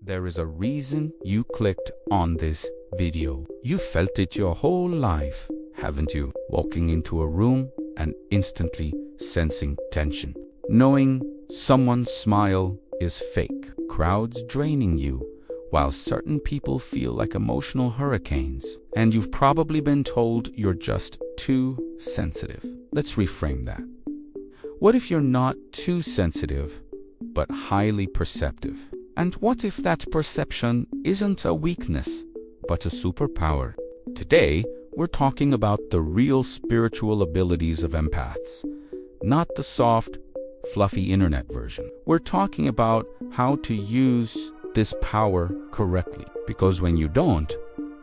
there is a reason you clicked on this video. You felt it your whole life, haven't you? Walking into a room and instantly sensing tension. Knowing someone's smile is fake. Crowds draining you, while certain people feel like emotional hurricanes. And you've probably been told you're just too sensitive. Let's reframe that. What if you're not too sensitive, but highly perceptive? And what if that perception isn't a weakness, but a superpower? Today, we're talking about the real spiritual abilities of empaths, not the soft, fluffy internet version. We're talking about how to use this power correctly, because when you don't,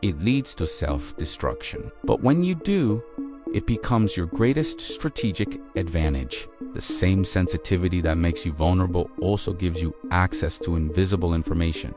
it leads to self-destruction. But when you do, it becomes your greatest strategic advantage. The same sensitivity that makes you vulnerable also gives you access to invisible information,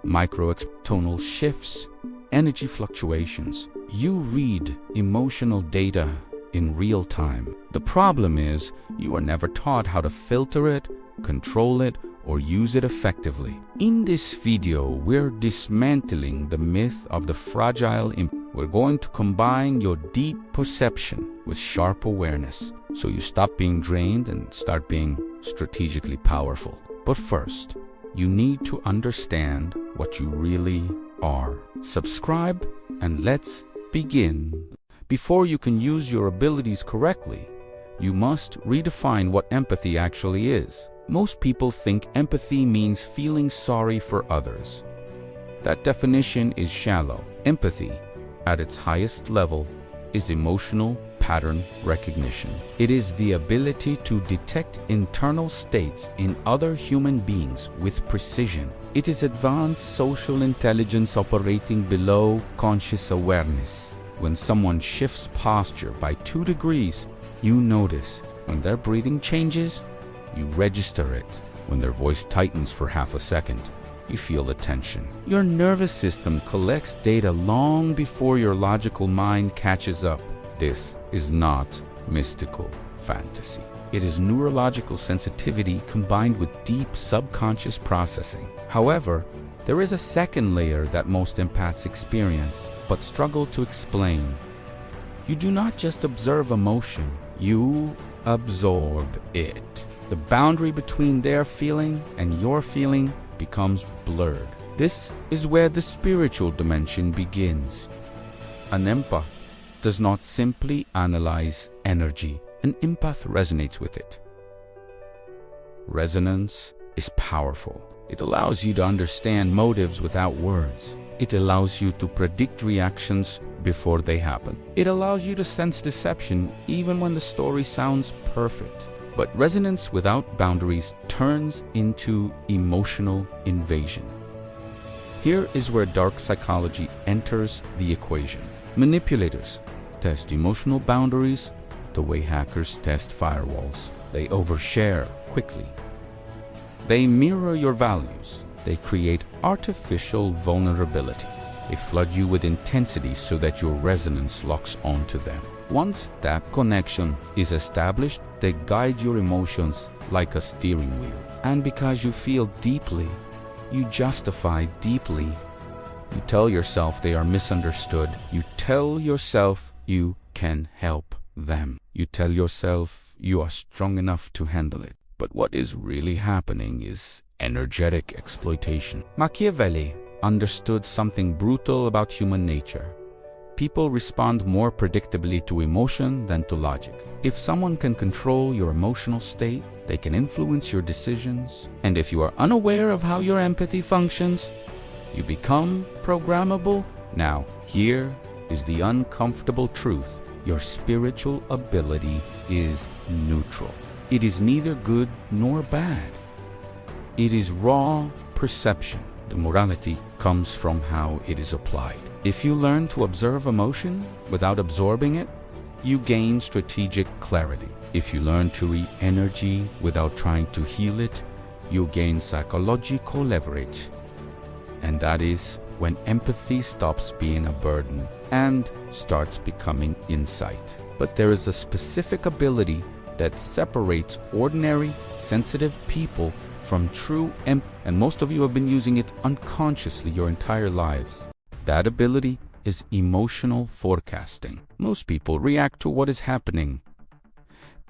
micro-tonal shifts, energy fluctuations. You read emotional data in real time. The problem is, you are never taught how to filter it, control it, or use it effectively. In this video, we're dismantling the myth of the fragile imp. We're going to combine your deep perception with sharp awareness, so you stop being drained and start being strategically powerful. But first, you need to understand what you really are. Subscribe and let's begin. Before you can use your abilities correctly, you must redefine what empathy actually is. Most people think empathy means feeling sorry for others. That definition is shallow. Empathy, at its highest level, is emotional pattern recognition. It is the ability to detect internal states in other human beings with precision. It is advanced social intelligence operating below conscious awareness. When someone shifts posture by 2 degrees, you notice. When their breathing changes, you register it. When their voice tightens for half a second, you feel the tension. Your nervous system collects data long before your logical mind catches up. This is not mystical fantasy. It is neurological sensitivity combined with deep subconscious processing. However, there is a second layer that most empaths experience, but struggle to explain. You do not just observe emotion, you absorb it. The boundary between their feeling and your feeling becomes blurred. This is where the spiritual dimension begins. An empath does not simply analyze energy. An empath resonates with it. Resonance is powerful. It allows you to understand motives without words. It allows you to predict reactions before they happen. It allows you to sense deception even when the story sounds perfect. But resonance without boundaries turns into emotional invasion. Here is where dark psychology enters the equation. Manipulators test emotional boundaries the way hackers test firewalls. They overshare quickly. They mirror your values. They create artificial vulnerability. They flood you with intensity so that your resonance locks onto them. Once that connection is established, they guide your emotions like a steering wheel. And because you feel deeply, you justify deeply. You tell yourself they are misunderstood. You tell yourself you can help them. You tell yourself you are strong enough to handle it. But what is really happening is energetic exploitation. Machiavelli understood something brutal about human nature. People respond more predictably to emotion than to logic. If someone can control your emotional state, they can influence your decisions. And if you are unaware of how your empathy functions, you become programmable. Now, here is the uncomfortable truth. Your spiritual ability is neutral. It is neither good nor bad. It is raw perception. The morality comes from how it is applied. If you learn to observe emotion without absorbing it, you gain strategic clarity. If you learn to read energy without trying to heal it, you gain psychological leverage. And that is when empathy stops being a burden and starts becoming insight. But there is a specific ability that separates ordinary, sensitive people from true empathy, and most of you have been using it unconsciously your entire lives. That ability is emotional forecasting. Most people react to what is happening.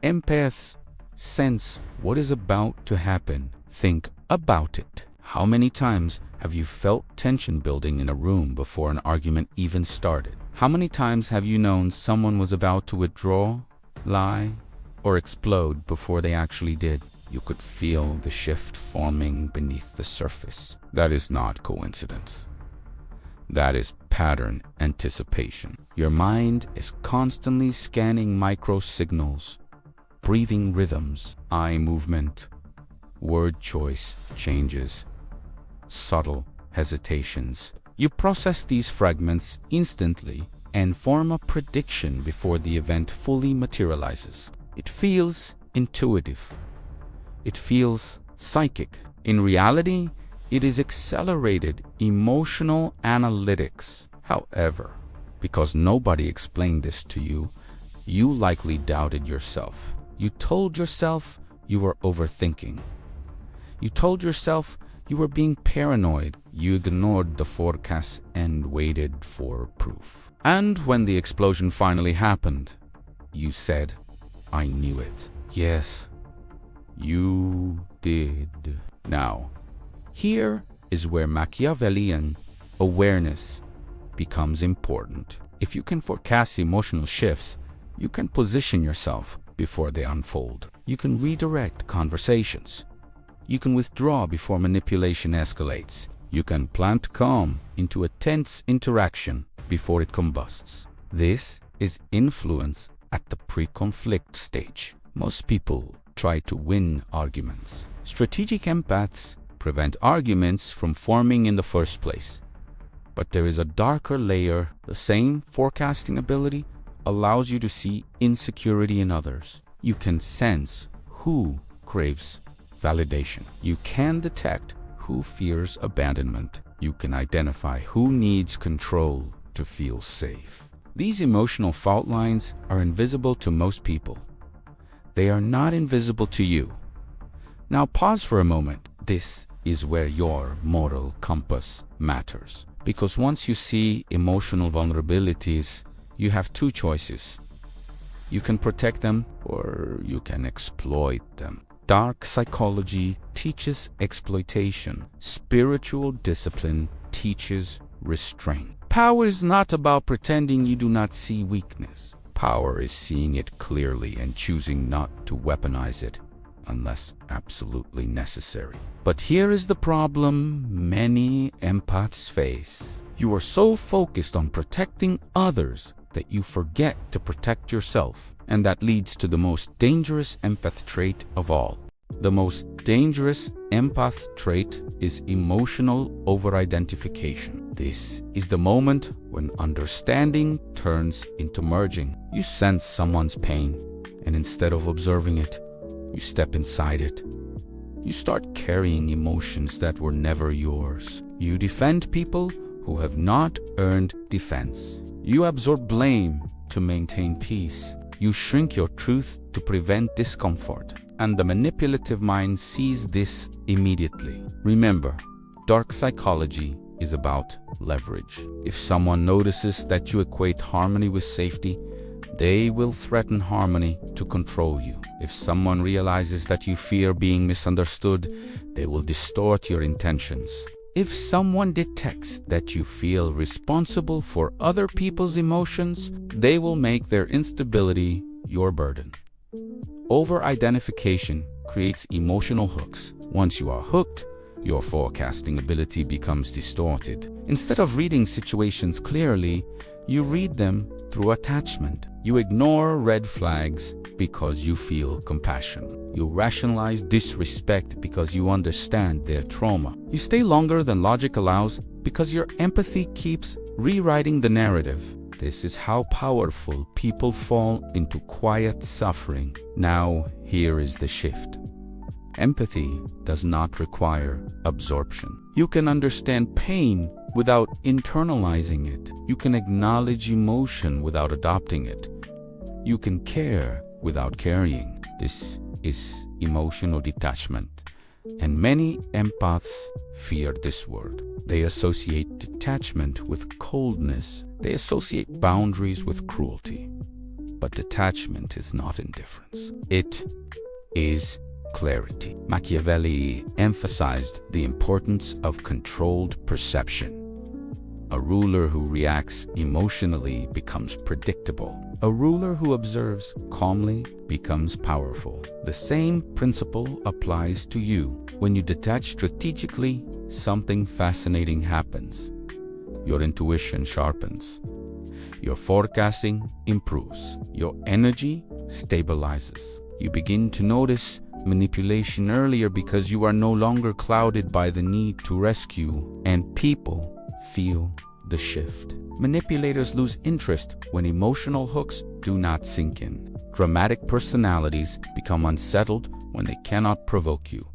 Empaths sense what is about to happen. Think about it. How many times have you felt tension building in a room before an argument even started? How many times have you known someone was about to withdraw, lie, or explode before they actually did? You could feel the shift forming beneath the surface. That is not coincidence. That is pattern anticipation. Your mind is constantly scanning micro signals, breathing rhythms, eye movement, word choice changes, subtle hesitations. You process these fragments instantly and form a prediction before the event fully materializes. It feels intuitive. It feels psychic. In reality, it is accelerated emotional analytics. However, because nobody explained this to you, you likely doubted yourself. You told yourself you were overthinking. You told yourself you were being paranoid. You ignored the forecasts and waited for proof. And when the explosion finally happened, you said, "I knew it." Yes, you did. Now, here is where Machiavellian awareness becomes important. If you can forecast emotional shifts, you can position yourself before they unfold. You can redirect conversations. You can withdraw before manipulation escalates. You can plant calm into a tense interaction before it combusts. This is influence at the pre-conflict stage. Most people try to win arguments. Strategic empaths prevent arguments from forming in the first place. But there is a darker layer. The same forecasting ability allows you to see insecurity in others. You can sense who craves validation. You can detect who fears abandonment. You can identify who needs control to feel safe. These emotional fault lines are invisible to most people. They are not invisible to you. Now pause for a moment. This is where your moral compass matters. Because once you see emotional vulnerabilities, you have two choices. You can protect them or you can exploit them. Dark psychology teaches exploitation. Spiritual discipline teaches restraint. Power is not about pretending you do not see weakness. Power is seeing it clearly and choosing not to weaponize it unless absolutely necessary. But here is the problem many empaths face. You are so focused on protecting others that you forget to protect yourself. And that leads to the most dangerous empath trait of all. The most dangerous empath trait is emotional over-identification. This is the moment when understanding turns into merging. You sense someone's pain, and instead of observing it, you step inside it. You start carrying emotions that were never yours. You defend people who have not earned defense. You absorb blame to maintain peace. You shrink your truth to prevent discomfort. And the manipulative mind sees this immediately. Remember, dark psychology is about leverage. If someone notices that you equate harmony with safety, they will threaten harmony to control you. If someone realizes that you fear being misunderstood, they will distort your intentions. If someone detects that you feel responsible for other people's emotions, they will make their instability your burden. Over-identification creates emotional hooks. Once you are hooked, your forecasting ability becomes distorted. Instead of reading situations clearly, you read them through attachment. You ignore red flags because you feel compassion. You rationalize disrespect because you understand their trauma. You stay longer than logic allows because your empathy keeps rewriting the narrative. This is how powerful people fall into quiet suffering. Now, here is the shift. Empathy does not require absorption. You can understand pain without internalizing it. You can acknowledge emotion without adopting it. You can care without carrying. This is emotional detachment. And many empaths fear this word. They associate detachment with coldness. They associate boundaries with cruelty. But detachment is not indifference. It is clarity. Machiavelli emphasized the importance of controlled perception. A ruler who reacts emotionally becomes predictable. A ruler who observes calmly becomes powerful. The same principle applies to you. When you detach strategically, something fascinating happens. Your intuition sharpens. Your forecasting improves. Your energy stabilizes. You begin to notice manipulation earlier because you are no longer clouded by the need to rescue, and people feel the shift. Manipulators lose interest when emotional hooks do not sink in. Dramatic personalities become unsettled when they cannot provoke you.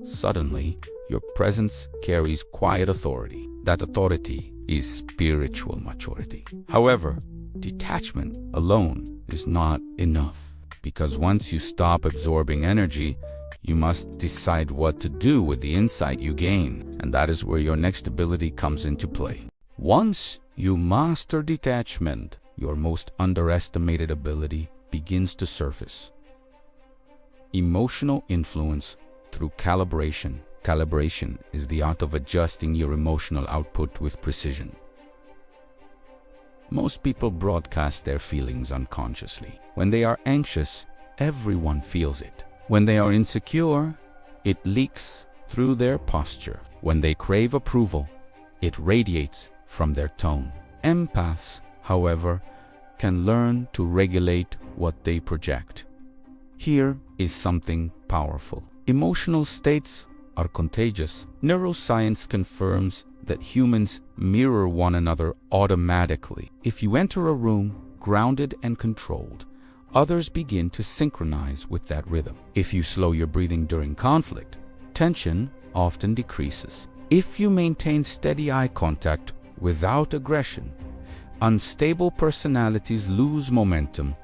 Suddenly, your presence carries quiet authority. That authority is spiritual maturity. However, detachment alone is not enough, because once you stop absorbing energy, you must decide what to do with the insight you gain, and that is where your next ability comes into play. Once you master detachment, your most underestimated ability begins to surface. Emotional influence through calibration. Calibration is the art of adjusting your emotional output with precision. Most people broadcast their feelings unconsciously. When they are anxious, everyone feels it. When they are insecure, it leaks through their posture. When they crave approval, it radiates from their tone. Empaths, however, can learn to regulate what they project. Here is something powerful. Emotional states are contagious. Neuroscience confirms that humans mirror one another automatically. If you enter a room grounded and controlled, others begin to synchronize with that rhythm. If you slow your breathing during conflict, tension often decreases. If you maintain steady eye contact without aggression, unstable personalities lose momentum.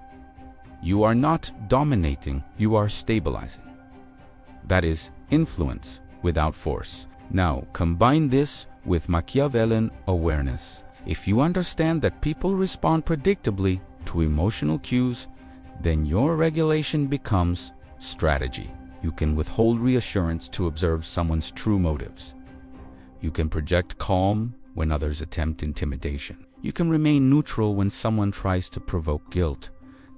You are not dominating, you are stabilizing. That is influence without force. Now, combine this with Machiavellian awareness. If you understand that people respond predictably to emotional cues, then your regulation becomes strategy. You can withhold reassurance to observe someone's true motives. You can project calm when others attempt intimidation. You can remain neutral when someone tries to provoke guilt.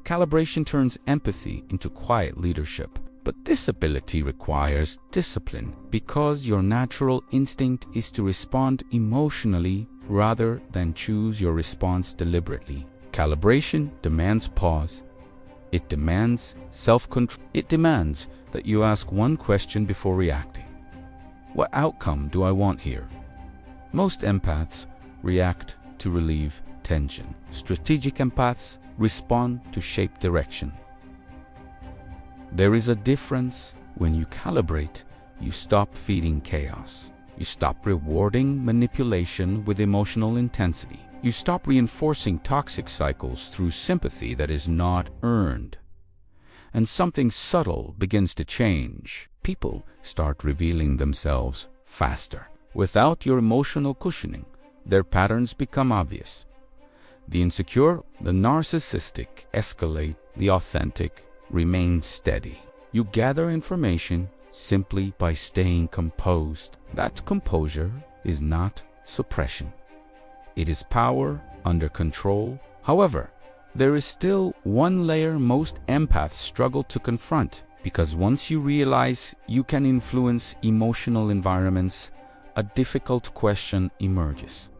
Calibration turns empathy into quiet leadership. But this ability requires discipline, because your natural instinct is to respond emotionally rather than choose your response deliberately. Calibration demands pause. It demands self-control. It demands that you ask one question before reacting. What outcome do I want here? Most empaths react to relieve tension. Strategic empaths respond to shape direction. There is a difference. When you calibrate, you stop feeding chaos. You stop rewarding manipulation with emotional intensity. You stop reinforcing toxic cycles through sympathy that is not earned. And something subtle begins to change. People start revealing themselves faster. Without your emotional cushioning, their patterns become obvious. The insecure, the narcissistic escalate, the authentic remain steady. You gather information simply by staying composed. That composure is not suppression. It is power under control. However, there is still one layer most empaths struggle to confront, because once you realize you can influence emotional environments, a difficult question emerges.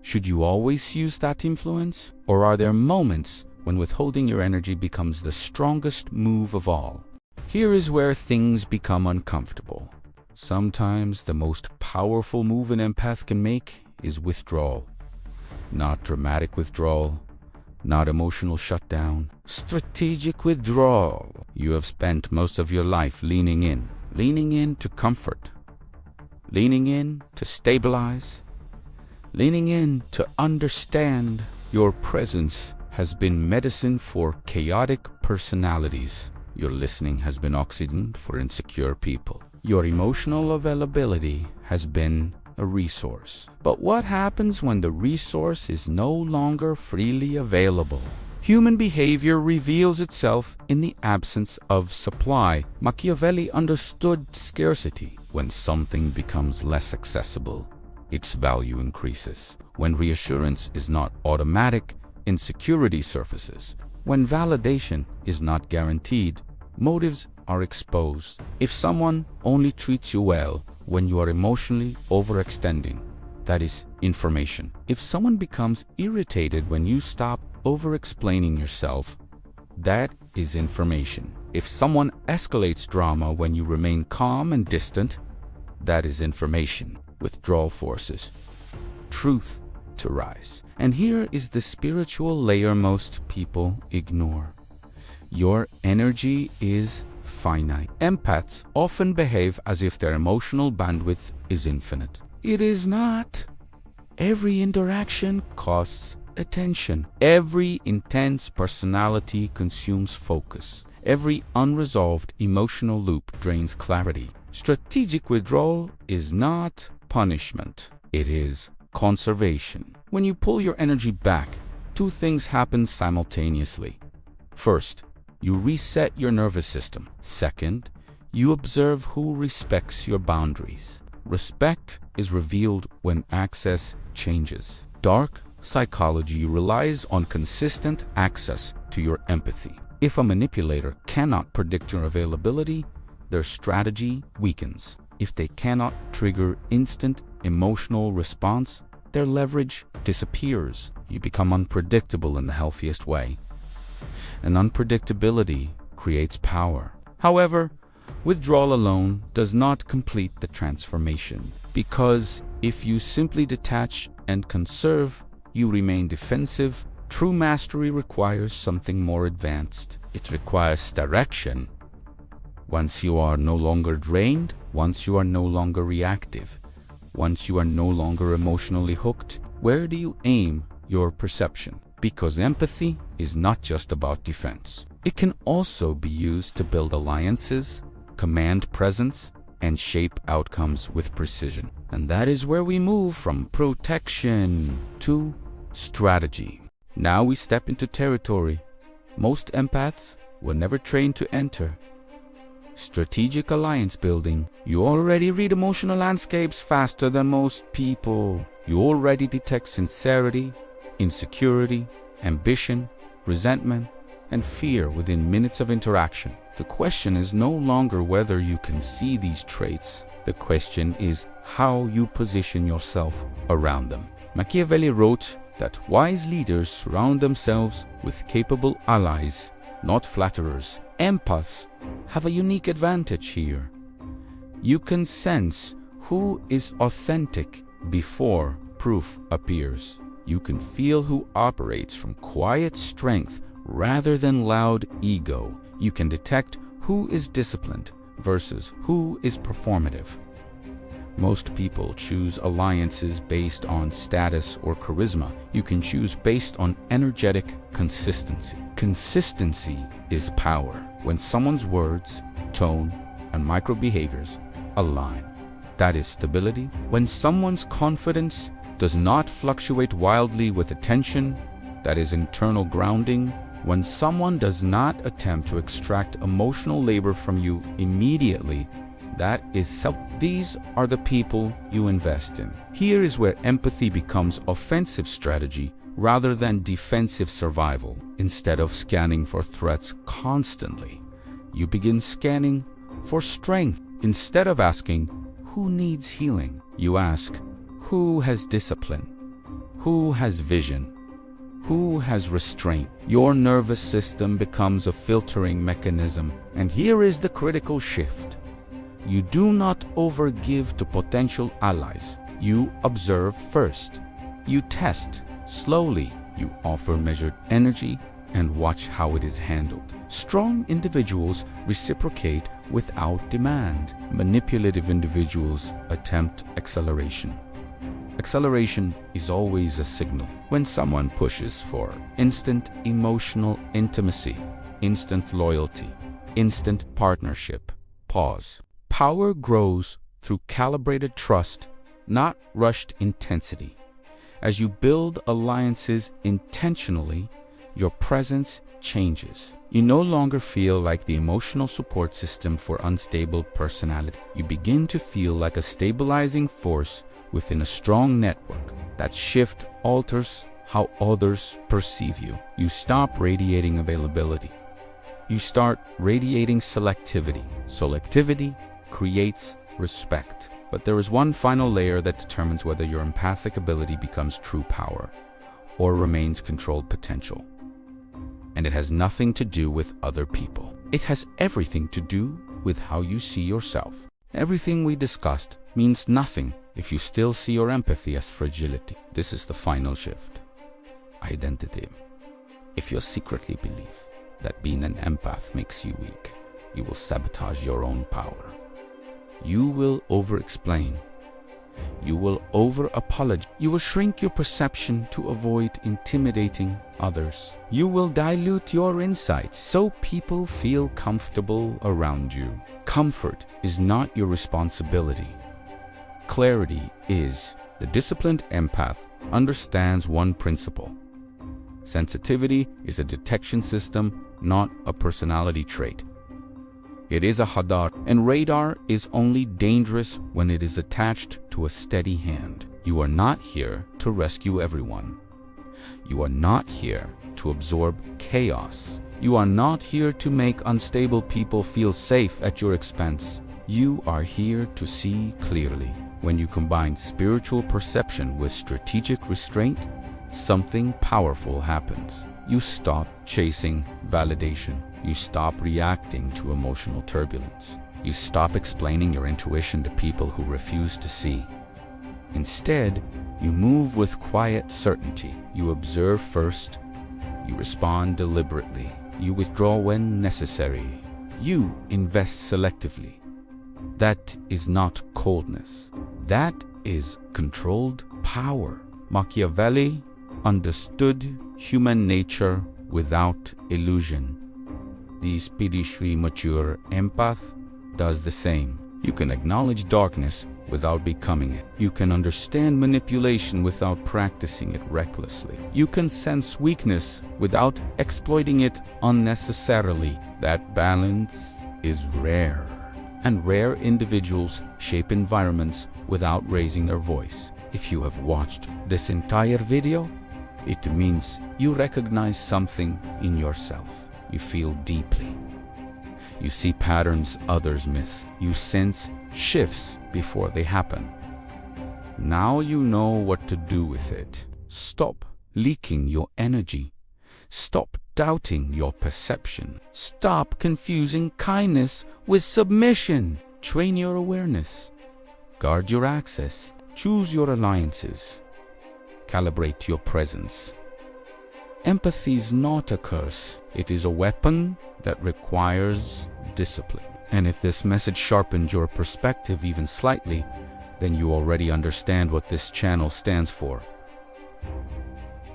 Should you always use that influence? Or are there moments when withholding your energy becomes the strongest move of all? Here is where things become uncomfortable. Sometimes the most powerful move an empath can make is withdrawal. Not dramatic withdrawal, not emotional shutdown, strategic withdrawal. You have spent most of your life leaning in to comfort, leaning in to stabilize, leaning in to understand. Your presence has been medicine for chaotic personalities. Your listening has been oxygen for insecure people. Your emotional availability has been a resource. But what happens when the resource is no longer freely available? Human behavior reveals itself in the absence of supply. Machiavelli understood scarcity. When something becomes less accessible, its value increases. When reassurance is not automatic, insecurity surfaces. When validation is not guaranteed, motives are exposed. If someone only treats you well when you are emotionally overextending, that is information. If someone becomes irritated when you stop over-explaining yourself, that is information. If someone escalates drama when you remain calm and distant, that is information. Withdrawal forces truth to rise. And here is the spiritual layer most people ignore. Your energy is finite. Empaths often behave as if their emotional bandwidth is infinite. It is not. Every interaction costs attention. Every intense personality consumes focus. Every unresolved emotional loop drains clarity. Strategic withdrawal is not punishment. It is conservation. When you pull your energy back, two things happen simultaneously. First, you reset your nervous system. Second, you observe who respects your boundaries. Respect is revealed when access changes. Dark psychology relies on consistent access to your empathy. If a manipulator cannot predict your availability, their strategy weakens. If they cannot trigger instant emotional response, their leverage disappears. You become unpredictable in the healthiest way. And unpredictability creates power. However, withdrawal alone does not complete the transformation, because if you simply detach and conserve, you remain defensive. True mastery requires something more advanced. It requires direction. Once you are no longer drained, once you are no longer reactive, once you are no longer emotionally hooked, where do you aim your perception? Because empathy is not just about defense. It can also be used to build alliances, command presence, and shape outcomes with precision. And that is where we move from protection to strategy. Now we step into territory most empaths were never trained to enter. Strategic alliance building. You already read emotional landscapes faster than most people. You already detect sincerity, insecurity, ambition, resentment, and fear within minutes of interaction. The question is no longer whether you can see these traits. The question is how you position yourself around them. Machiavelli wrote that wise leaders surround themselves with capable allies, not flatterers. Empaths have a unique advantage here. You can sense who is authentic before proof appears. You can feel who operates from quiet strength rather than loud ego. You can detect who is disciplined versus who is performative. Most people choose alliances based on status or charisma. You can choose based on energetic consistency. Consistency is power. When someone's words, tone, and micro-behaviors align, that is stability. When someone's confidence does not fluctuate wildly with attention, that is internal grounding. When someone does not attempt to extract emotional labor from you immediately, that is self. These are the people you invest in. Here is where empathy becomes offensive strategy rather than defensive survival. Instead of scanning for threats constantly, you begin scanning for strength. Instead of asking, who needs healing? You ask, who has discipline? Who has vision? Who has restraint? Your nervous system becomes a filtering mechanism. And here is the critical shift. You do not overgive to potential allies. You observe first. You test slowly. You offer measured energy and watch how it is handled. Strong individuals reciprocate without demand. Manipulative individuals attempt acceleration. Acceleration is always a signal. When someone pushes for instant emotional intimacy, instant loyalty, instant partnership, pause. Power grows through calibrated trust, not rushed intensity. As you build alliances intentionally, your presence changes. You no longer feel like the emotional support system for unstable personality. You begin to feel like a stabilizing force within a strong network. That shift alters how others perceive you. You stop radiating availability. You start radiating selectivity. Selectivity creates respect. But there is one final layer that determines whether your empathic ability becomes true power or remains controlled potential. And it has nothing to do with other people. It has everything to do with how you see yourself. Everything we discussed means nothing if you still see your empathy as fragility. This is the final shift. Identity. If you secretly believe that being an empath makes you weak, you will sabotage your own power. You will over-explain. You will over-apologize. You will shrink your perception to avoid intimidating others. You will dilute your insights so people feel comfortable around you. Comfort is not your responsibility. Clarity is. The disciplined empath understands one principle. Sensitivity is a detection system, not a personality trait. It is a radar, and radar is only dangerous when it is attached to a steady hand. You are not here to rescue everyone. You are not here to absorb chaos. You are not here to make unstable people feel safe at your expense. You are here to see clearly. When you combine spiritual perception with strategic restraint, something powerful happens. You stop chasing validation. You stop reacting to emotional turbulence. You stop explaining your intuition to people who refuse to see. Instead, you move with quiet certainty. You observe first. You respond deliberately. You withdraw when necessary. You invest selectively. That is not coldness. That is controlled power. Machiavelli understood human nature without illusion. The spiritually mature empath does the same. You can acknowledge darkness without becoming it. You can understand manipulation without practicing it recklessly. You can sense weakness without exploiting it unnecessarily. That balance is rare. And rare individuals shape environments without raising their voice. If you have watched this entire video, it means you recognize something in yourself. You feel deeply. You see patterns others miss. You sense shifts before they happen. Now you know what to do with it. Stop leaking your energy. Stop doubting your perception. Stop confusing kindness with submission. Train your awareness. Guard your access. Choose your alliances. Calibrate your presence. Empathy is not a curse. It is a weapon that requires discipline. And if this message sharpened your perspective even slightly, then you already understand what this channel stands for.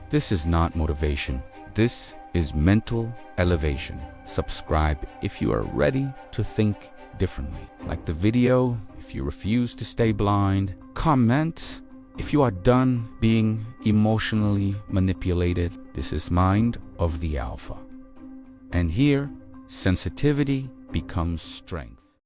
This is not motivation. This is mental elevation. Subscribe if you are ready to think differently. Like the video if you refuse to stay blind. Comment if you are done being emotionally manipulated. This is Mind of the Alpha. And here, sensitivity becomes strength.